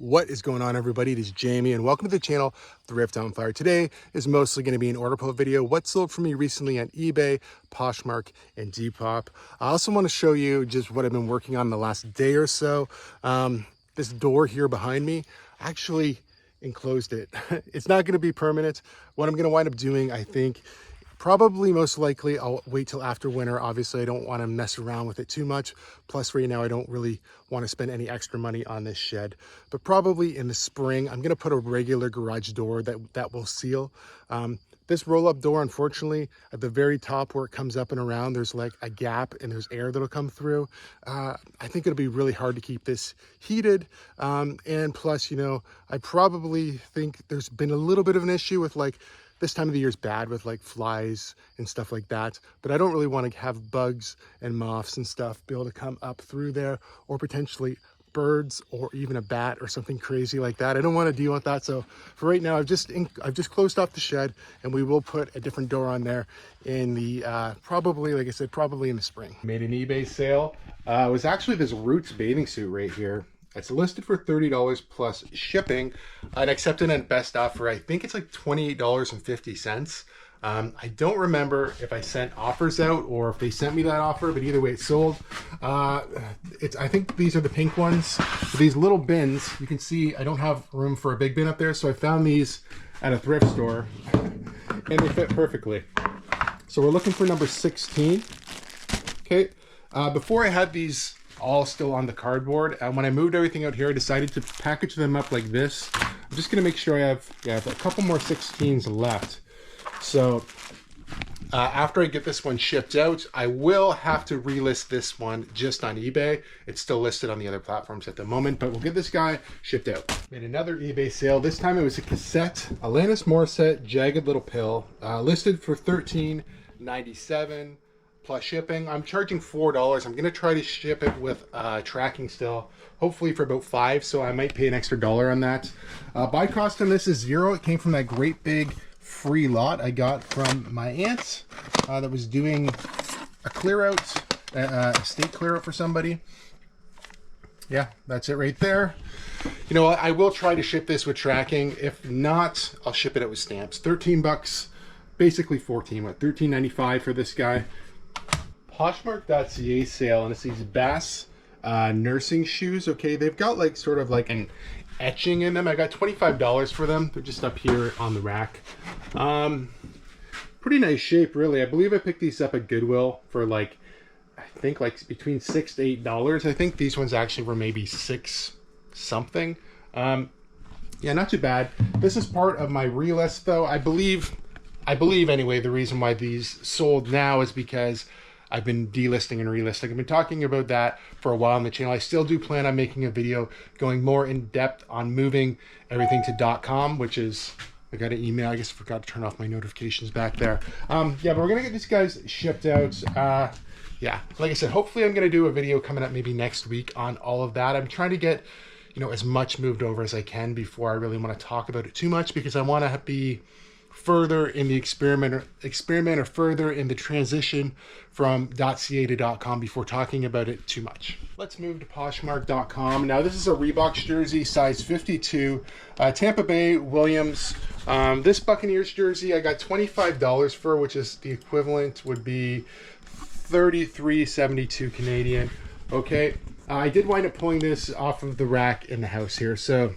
What is going on, everybody? It is Jamie and welcome to the channel Thiftonfire. Today is mostly going to be an order pull video, what sold for me recently on eBay, Poshmark, and Depop. I also want to show you just what I've been working on the last day or so. This door here behind me, actually enclosed it. It's not going to be permanent. What I'm going to wind up doing, I think, probably most likely I'll wait till after winter. Obviously I don't want to mess around with it too much. Plus right now I don't really want to spend any extra money on this shed, but probably in the spring I'm going to put a regular garage door that will seal. This roll-up door, unfortunately, at the very top where it comes up and around, there's like a gap and there's air that'll come through. I think it'll be really hard to keep this heated. And plus, you know, I probably think there's been a little bit of an issue with like, this time of the year is bad with like flies and stuff like that, but I don't really want to have bugs and moths and stuff be able to come up through there, or potentially birds or even a bat or something crazy like that. I don't want to deal with that. So for right now, I've just closed off the shed, and we will put a different door on there in the probably, like I said, probably in the spring. Made an eBay sale. It was actually this Roots bathing suit right here. It's listed for $30 plus shipping. I'd accepted at best offer. I think it's like $28.50. I don't remember if I sent offers out or if they sent me that offer, but either way it sold. I think these are the pink ones. These little bins, you can see I don't have room for a big bin up there, so I found these at a thrift store and they fit perfectly. So we're looking for number 16. Okay, before I had these all still on the cardboard, and when I moved everything out here, I decided to package them up like this. I'm just gonna make sure I have a couple more 16s left. So after I get this one shipped out, I will have to relist this one just on eBay. It's still listed on the other platforms at the moment, but we'll get this guy shipped out. Made another eBay sale. This time it was a cassette, Alanis Morissette, Jagged Little Pill, listed for $13.97. plus shipping. I'm charging $4. I'm gonna try to ship it with tracking still, hopefully for about $5, so I might pay an extra $1 on that. Buy cost on this is $0. It came from that great big free lot I got from my aunt that was doing a clear out, estate clear out for somebody. Yeah, that's it right there. You know, I will try to ship this with tracking. If not, I'll ship it out with stamps. 13 bucks, basically 14, what, $13.95 for this guy. Poshmark.ca sale, and it's these Bass nursing shoes. Okay, they've got like sort of like an etching in them. I got $25 for them. They're just up here on the rack. Pretty nice shape, really. I believe I picked these up at Goodwill for like, I think like between $6 to $8. I think these ones actually were maybe $6 something. Yeah, not too bad. This is part of my relist though. I believe anyway, the reason why these sold now is because I've been delisting and relisting. I've been talking about that for a while on the channel. I still do plan on making a video going more in depth on moving everything to .com, which is, I got an email. I guess I forgot to turn off my notifications back there. Yeah, but we're gonna get these guys shipped out. Yeah, like I said, hopefully I'm gonna do a video coming up maybe next week on all of that. I'm trying to get, you know, as much moved over as I can before I really want to talk about it too much, because I want to be further in the experiment or further in the transition from .ca to .com before talking about it too much. Let's move to Poshmark.com. Now this is a Reebok jersey, size 52, Tampa Bay Williams. This Buccaneers jersey I got $25 for, which is the equivalent would be $33.72 Canadian. Okay, I did wind up pulling this off of the rack in the house here. So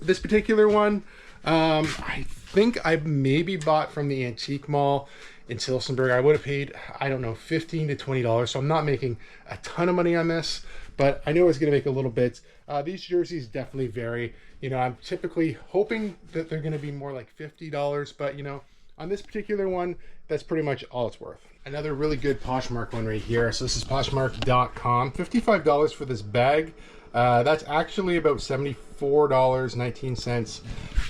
this particular one, I think I maybe bought from the antique mall in Tillsonburg. I would have paid, I don't know, $15 to $20. So I'm not making a ton of money on this, but I knew I was going to make a little bit. These jerseys definitely vary. You know, I'm typically hoping that they're going to be more like $50, but you know, on this particular one, that's pretty much all it's worth. Another really good Poshmark one right here. So this is Poshmark.com. $55 for this bag. That's actually about $74.19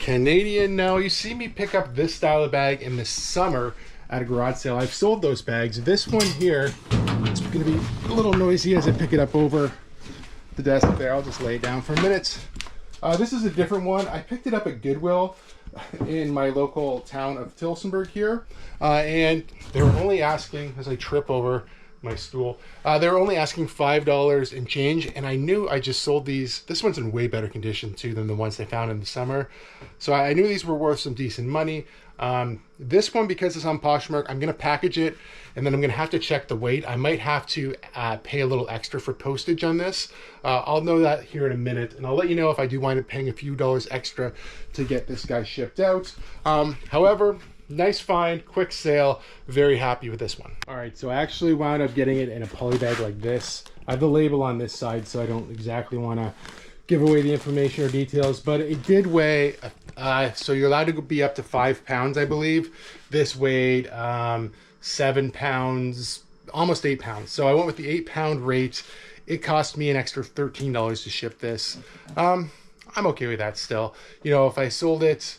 Canadian. Now, you see me pick up this style of bag in the summer at a garage sale. I've sold those bags. This one here, it's going to be a little noisy as I pick it up over the desk there. I'll just lay it down for a minute. This is a different one. I picked it up at Goodwill in my local town of Tillsonburg here, and they were only asking, as I trip over my stool. They were only asking $5 and change, and I knew I just sold these. This one's in way better condition too than the ones they found in the summer, so I knew these were worth some decent money. This one, because it's on Poshmark, I'm gonna package it, and then I'm gonna have to check the weight. I might have to pay a little extra for postage on this. I'll know that here in a minute, and I'll let you know if I do wind up paying a few dollars extra to get this guy shipped out. However, nice find, quick sale, very happy with this one. All right, so I actually wound up getting it in a poly bag like this. I have the label on this side, so I don't exactly want to give away the information or details, but it did weigh, so you're allowed to be up to 5 pounds, I believe. This weighed 7 pounds, almost 8 pounds. So I went with the 8-pound rate. It cost me an extra $13 to ship this. I'm okay with that still. You know, if I sold it,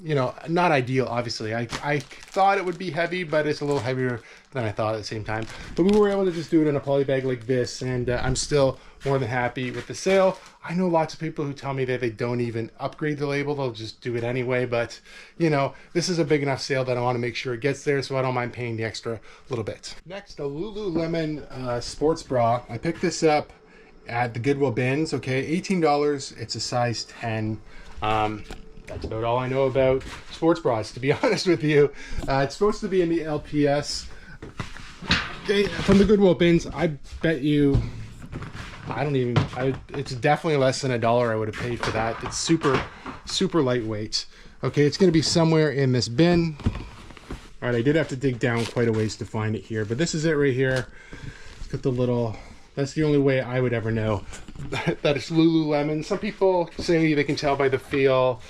you know, not ideal, obviously. I thought it would be heavy, but it's a little heavier than I thought at the same time. But we were able to just do it in a poly bag like this, and I'm still more than happy with the sale. I know lots of people who tell me that they don't even upgrade the label, they'll just do it anyway, but you know, this is a big enough sale that I want to make sure it gets there, so I don't mind paying the extra little bit. Next, a Lululemon sports bra. I picked this up at the Goodwill bins, okay, $18. It's a size 10. That's about all I know about sports bras, to be honest with you. It's supposed to be in the LPS. From the Goodwill bins, I bet you, it's definitely less than $1 I would have paid for that. It's super, super lightweight. Okay, it's gonna be somewhere in this bin. All right, I did have to dig down quite a ways to find it here, but this is it right here. It's got the little, that's the only way I would ever know that it's Lululemon. Some people say they can tell by the feel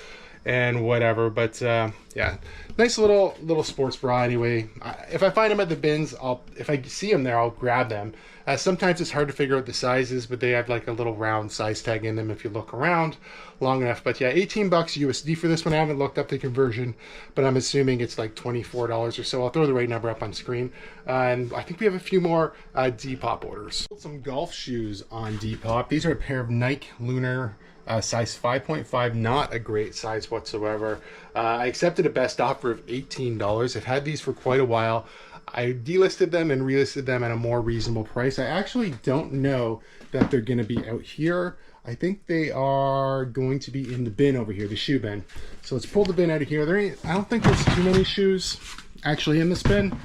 and whatever, but yeah, nice little sports bra anyway. If I find them at the bins, if I see them there, I'll grab them. Sometimes it's hard to figure out the sizes, but they have like a little round size tag in them if you look around long enough. But yeah, 18 bucks USD for this one. I haven't looked up the conversion, but I'm assuming it's like $24 or so. I'll throw the right number up on screen. And I think we have a few more Depop orders. Some golf shoes on Depop. These are a pair of Nike Lunar size 5.5, not a great size whatsoever. I accepted a best offer of $18. I've had these for quite a while. I delisted them and relisted them at a more reasonable price. I actually don't know that they're going to be out here. I think they are going to be in the bin over here, the shoe bin. So let's pull the bin out of here. I don't think there's too many shoes actually in this bin.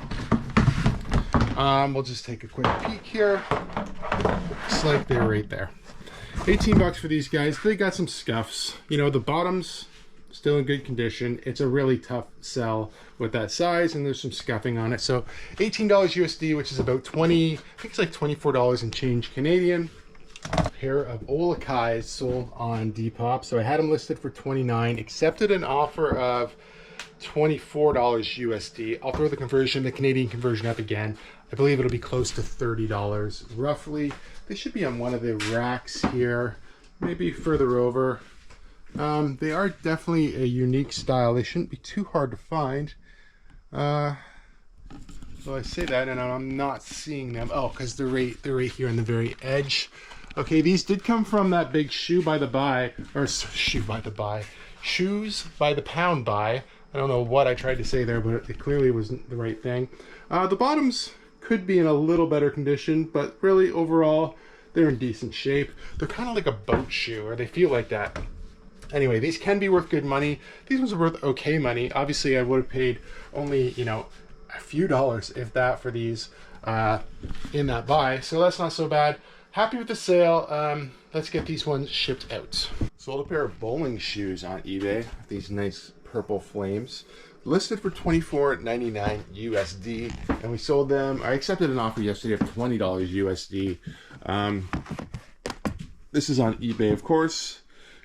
We'll just take a quick peek here. Looks like they're right there. 18 bucks for these guys. They got some scuffs. You know, the bottom's still in good condition. It's a really tough sell with that size, and there's some scuffing on it. So $18 USD, which is about I think it's like $24 and change Canadian. A pair of Ola Kais sold on Depop. So I had them listed for $29, accepted an offer of $24 USD. I'll throw the Canadian conversion up again. I believe it'll be close to $30 roughly. They should be on one of the racks here, maybe further over. They are definitely a unique style. They shouldn't be too hard to find. So I say that and I'm not seeing them. Oh, because they're right here on the very edge. Okay, these did come from that big shoes by the pound buy. I don't know what I tried to say there, but it clearly wasn't the right thing. The bottoms could be in a little better condition, but really overall, they're in decent shape. They're kind of like a boat shoe, or they feel like that. Anyway, these can be worth good money. These ones are worth okay money. Obviously, I would have paid only, you know, a few dollars, if that, for these in that buy. So that's not so bad. Happy with the sale. Let's get these ones shipped out. Sold a pair of bowling shoes on eBay. These nice purple flames. Listed for $24.99 USD, and we sold them. I accepted an offer yesterday of $20 USD. This is on eBay, of course.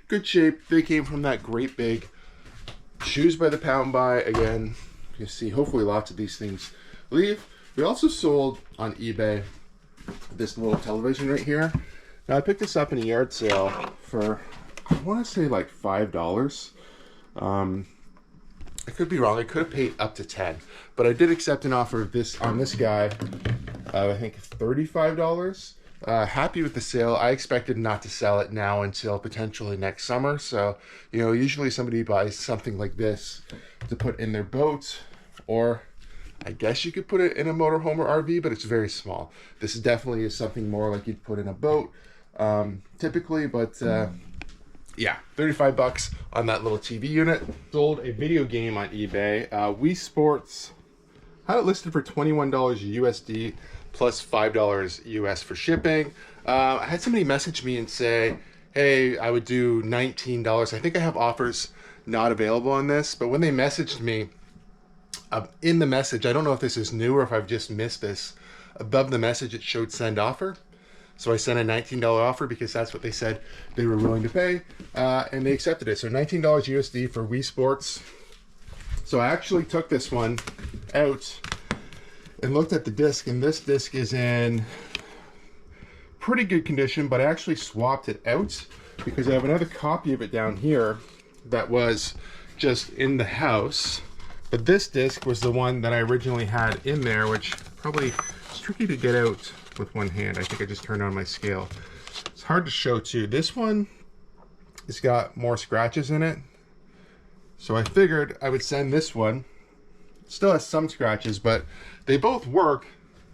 Good shape. They came from that great big shoes by the pound buy. Again, you see, hopefully lots of these things leave. We also sold on eBay this little television right here. Now I picked this up in a yard sale for, I want to say like $5. I could be wrong. I could have paid up to 10, but I did accept an offer of this on this guy. I think $35. Happy with the sale. I expected not to sell it now until potentially next summer. So, you know, usually somebody buys something like this to put in their boat, or I guess you could put it in a motorhome or RV, but it's very small. This is definitely something more like you'd put in a boat, typically, but yeah, 35 bucks on that little TV unit. Sold a video game on eBay. Wii Sports, had it listed for $21 USD plus $5 US for shipping. I had somebody message me and say, hey, I would do $19. I think I have offers not available on this, but when they messaged me, in the message, I don't know if this is new or if I've just missed this, above the message it showed send offer. So I sent a $19 offer because that's what they said they were willing to pay, and they accepted it. So $19 USD for Wii Sports. So I actually took this one out and looked at the disc, and this disc is in pretty good condition, but I actually swapped it out because I have another copy of it down here that was just in the house. But this disc was the one that I originally had in there, which probably is tricky to get out with one hand. I think I just turned on my scale. It's hard to show too. This one has got more scratches in it. So I figured I would send this one. It still has some scratches, but they both work.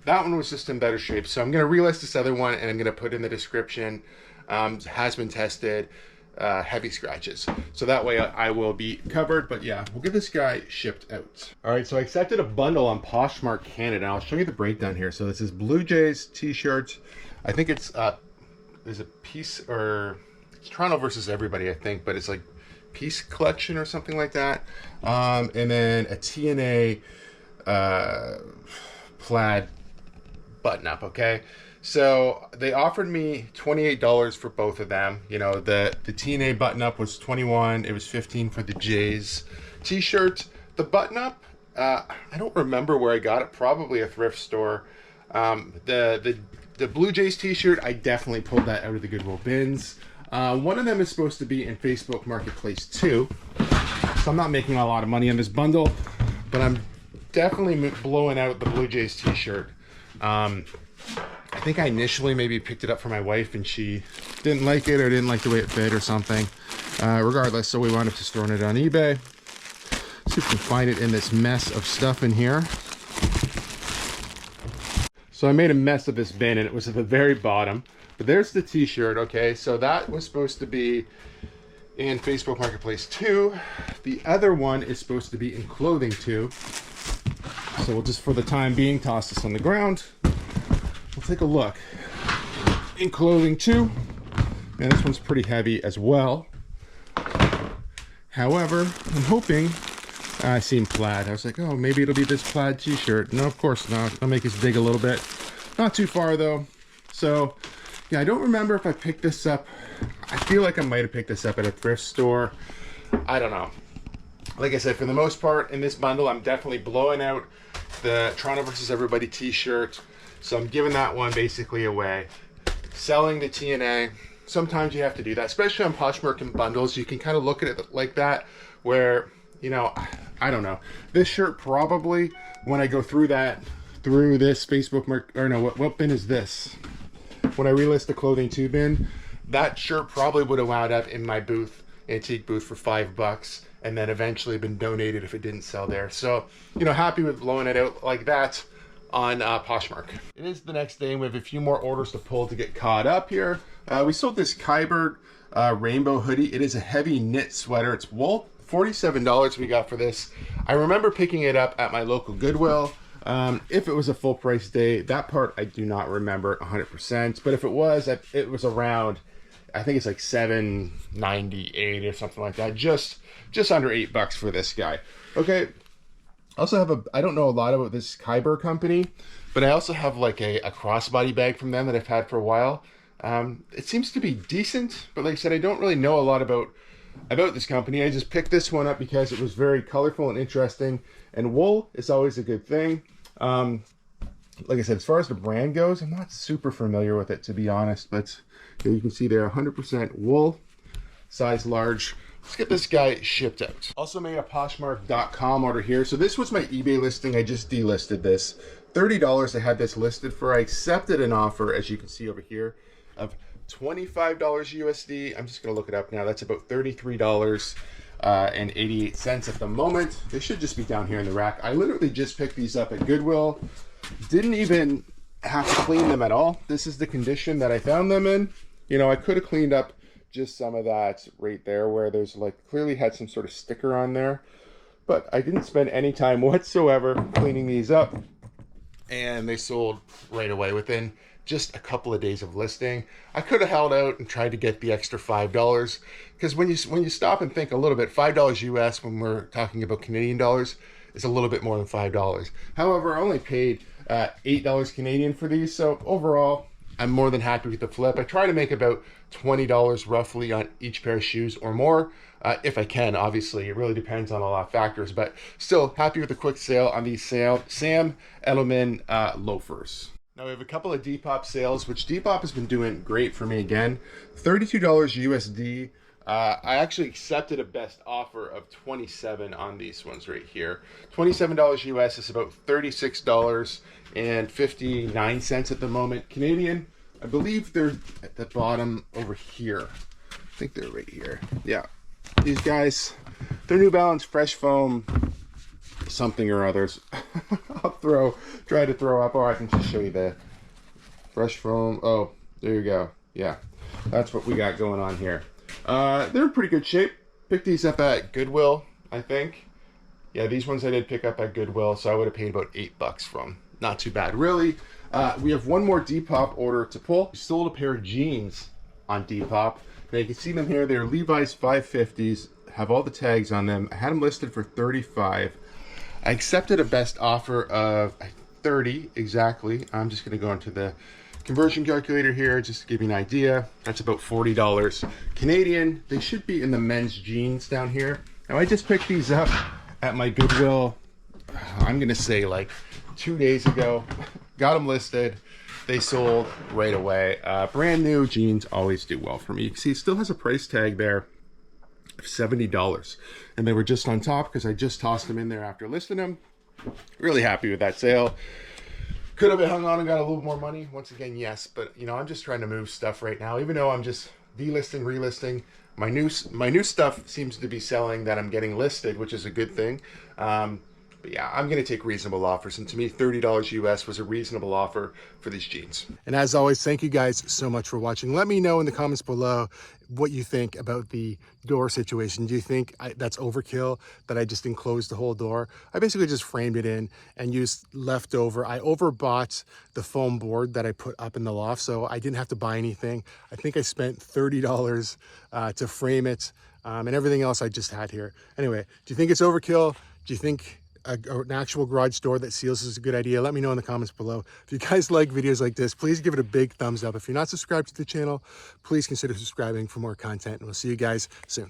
That one was just in better shape. So I'm gonna relist this other one and I'm gonna put in the description, has been tested. Heavy scratches, so that way I will be covered. But yeah, we'll get this guy shipped out. All right, so I accepted a bundle on Poshmark Canada. I'll show you the breakdown here. So this is Blue Jays t-shirts. I think it's there's a piece, or it's Toronto versus everybody, I think, but it's like piece collection or something like that. And then a TNA plaid button up. Okay, so they offered me $28 for both of them. You know, the TNA button up was $21. It was $15 for the Jays t-shirt. The button up, I don't remember where I got it. Probably a thrift store. The Blue Jays t-shirt, I definitely pulled that out of the Goodwill bins. One of them is supposed to be in Facebook Marketplace too. So I'm not making a lot of money on this bundle, but I'm definitely blowing out the Blue Jays t-shirt. I think I initially maybe picked it up for my wife and she didn't like it or didn't like the way it fit or something. Regardless, so we wound up just throwing it on eBay. See if we can find it in this mess of stuff in here. So I made a mess of this bin and it was at the very bottom. But there's the t-shirt, okay? So that was supposed to be in Facebook Marketplace too. The other one is supposed to be in clothing too. So we'll just, for the time being, toss this on the ground. We'll take a look. In clothing too. And this one's pretty heavy as well. However, I'm hoping, I seen plaid. I was like, oh, maybe it'll be this plaid t-shirt. No, of course not. I'll make us dig a little bit. Not too far though. So, yeah, I don't remember if I picked this up. I feel like I might have picked this up at a thrift store. I don't know. Like I said, for the most part, in this bundle, I'm definitely blowing out the Toronto versus Everybody t-shirt. So I'm giving that one basically away. Selling the TNA. Sometimes you have to do that, especially on Poshmark and bundles. You can kind of look at it like that, where, you know, I don't know. This shirt probably, when I go through that, through this Facebook or no, what bin is this? When I relist the clothing too bin, that shirt probably would have wound up in my booth, antique booth, for $5, and then eventually been donated if it didn't sell there. So, you know, happy with blowing it out like that on Poshmark. It is the next day and we have a few more orders to pull to get caught up here. We sold this Kyber rainbow hoodie. It is a heavy knit sweater. It's wool. $47 we got for this. I remember picking it up at my local Goodwill. If it was a full price day, that part I do not remember 100%, but if it was around, I think it's like $7.98 or something like that. Just under $8 for this guy. Okay. I also have I don't know a lot about this Kyber company, but I also have like a crossbody bag from them that I've had for a while. It seems to be decent, but like I said, I don't really know a lot about this company. I just picked this one up because it was very colorful and interesting, and wool is always a good thing. Like I said, as far as the brand goes, I'm not super familiar with it, to be honest, but you can see there 100% wool, size large. Let's get this guy shipped out. Also made a Poshmark.com order here. So this was my eBay listing. I just delisted this. $30 I had this listed for. I accepted an offer, as you can see over here, of $25 USD. I'm just gonna look it up now. That's about $33. and 88 cents at the moment. They should just be down here in the rack. I literally just picked these up at Goodwill. Didn't even have to clean them at all. This is the condition that I found them in. You know, I could have cleaned up just some of that right there where there's like clearly had some sort of sticker on there, but I didn't spend any time whatsoever cleaning these up, and they sold right away within just a couple of days of listing. I could have held out and tried to get the extra $5, because when you stop and think a little bit, $5 US when we're talking about Canadian dollars is a little bit more than $5. However, I only paid $8 Canadian for these, so overall I'm more than happy with the flip. I try to make about $20 roughly on each pair of shoes or more, if I can. Obviously, it really depends on a lot of factors, but still happy with the quick sale on these Sam Edelman loafers. Now we have a couple of Depop sales, which Depop has been doing great for me again. $32 USD. I actually accepted a best offer of $27 on these ones right here. $27 US is about $36.59 at the moment. Canadian, I believe they're at the bottom over here. I think they're right here. Yeah. These guys, they're New Balance Fresh Foam something or others. I'll try to throw up, or I can just show you the Fresh Foam. Oh, there you go. Yeah, that's what we got going on here. They're in pretty good shape. Picked these up at Goodwill, I think. Yeah, these ones I did pick up at Goodwill, so I would have paid about $8 from. Not too bad, really. We have one more Depop order to pull. We sold a pair of jeans on Depop. Now you can see them here. They're Levi's 550s. Have all the tags on them. I had them listed for $35. I accepted a best offer of $30 exactly. I'm just going to go into the conversion calculator here just to give you an idea. That's about $40 Canadian. They should be in the men's jeans down here. Now I just picked these up at my Goodwill, I'm gonna say like 2 days ago. Got them listed. They sold right away. Brand new jeans always do well for me. You can see it still has a price tag there of $70, and they were just on top because I just tossed them in there after listing them. Really happy with that sale. Could have been hung on and got a little more money. Once again, yes, but you know, I'm just trying to move stuff right now. Even though I'm just delisting, relisting, my new stuff seems to be selling that I'm getting listed, which is a good thing. But yeah, I'm going to take reasonable offers, and to me, $30 US was a reasonable offer for these jeans. And as always, thank you guys so much for watching. Let me know in the comments below what you think about the door situation. Do you think that's overkill, that I just enclosed the whole door? I basically just framed it in and used leftover. I overbought the foam board that I put up in the loft, so I didn't have to buy anything. I think I spent $30 to frame it, and everything else I just had here. Anyway, do you think it's overkill? Do you think an actual garage door that seals is a good idea? Let me know in the comments below. If you guys like videos like this, please give it a big thumbs up. If you're not subscribed to the channel, please consider subscribing for more content, and we'll see you guys soon.